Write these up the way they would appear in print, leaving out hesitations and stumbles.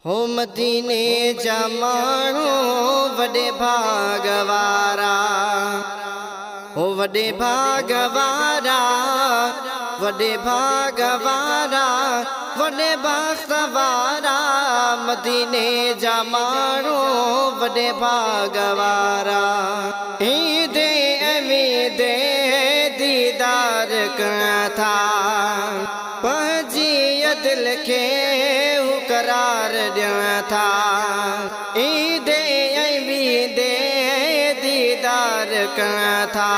हो मदीने जा माण्हू वॾे भाग वारा, हो वॾे भाग वारा, वॾे भाग वारा, वॾे बख़्त वारा, मदीने जा माण्हू वॾे भाग वारा। ईंदे अमीदे दीदार करण था, पंहिंजी दिल खे करार ॾियण था। ईंदे अमीदे दीदार करण था,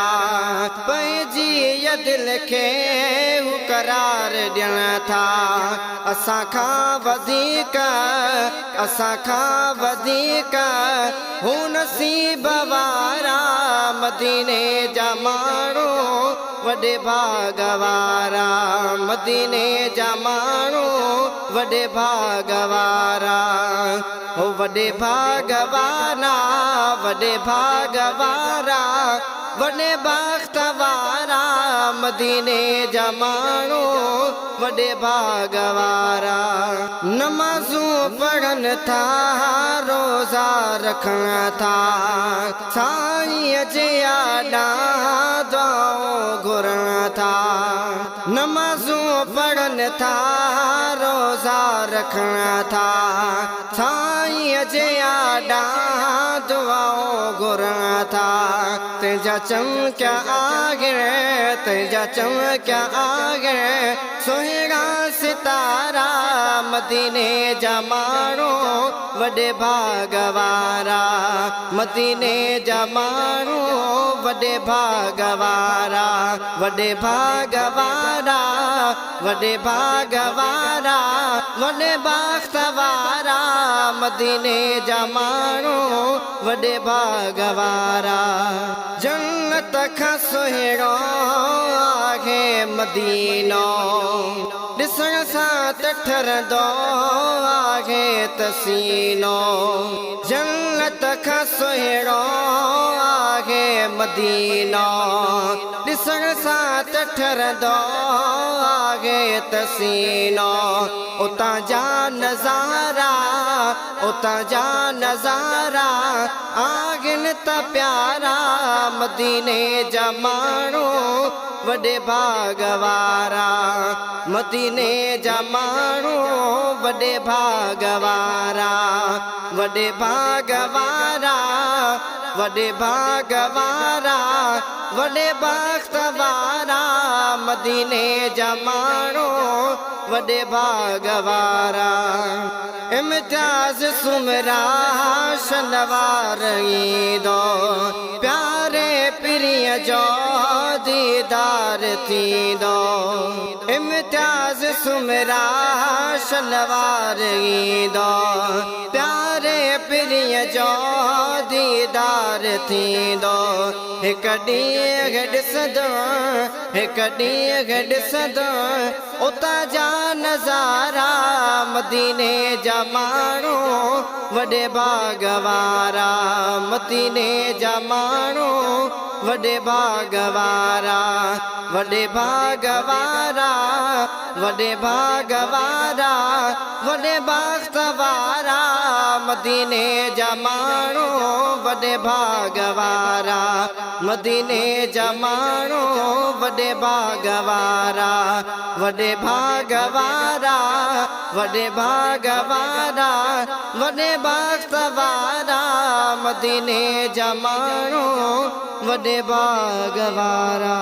पंहिंजी दिल खे करार ॾियण था। असां खां वधीक, असां खां वधीक हू नसीब वारा, मदीने जा माण्हू वॾे भाग वारा, मदीने जा माण्हू वॾे भाग वारा। हो वॾे भाग वारा, वॾे भाग वारा, वॾे बख़्त वारा, मदीने जा माण्हू वॾे भाग वारा। नमाज़ूं पढ़नि था, रोज़ा रखनि था, साईं जे आॾां दुआऊं घुरनि था। नमाज़ूं पढ़नि था, रोज़ा रखनि था, साईं जे आॾां दुआऊं घुरनि था। तुंहिंजा चमकिया आगिर, तुंहिंजा चमकिया आगिर, सुहिणा सितारा, मदीने जा माण्हू वॾे भाग वारा, मदीने जा माण्हू वॾे भाग वारा, वॾे भाग वारा, वॾे भाग वारा, वॾे बख़्त वारा, मदीने जा माण्हू वॾे भाग वारा। जन्नत खां सुहिणो आहे मदीनो, ॾिसण सां त ठरंदो आहे तसीनो। जन्नत खां सुहिणो आहे मदीनो, ॾिसण सां त ठरंदो आहे तसीनो। उतां जा नज़ारा, उतां जा नज़ारा आहिनि त प्यारा, मदीने जा माण्हू वॾे भाग वारा, मदीने जा माण्हू वॾे भाग वारा, वॾे भाग वारा, वॾे भाग वारा, वॾे बख़्त वारा, मदीने जा माण्हू वॾे भाग वारा। इम्तियाज़ सुमरा शनवार ईंदो, प्यारे पीरीअ जो दीदार थींदो। इम्तियाज़ सुमरा शनवार ईंदो, प्यारे पीरीअ जो दीदार थींदो। हिकु ॾींहुं ॾिसंदो, हिकु ॾींहुं ॾिसंदो उतां जा नज़ारा, मदीने जा माण्हू वॾे भाग वारा, मदीने जा माण्हू वॾे भाग वारा, वॾे भाग वारा, वॾे भाग वारा, वॾे बख़्त वारा, मदीने जा माण्हू वॾे भाग वारा, मदीने जा माण्हू वॾे भाग वारा, वॾे भाग वारा, वॾे भाग वारा, वॾे बख़्त वारा, मदीने जा माण्हू वॾे भाग वारा।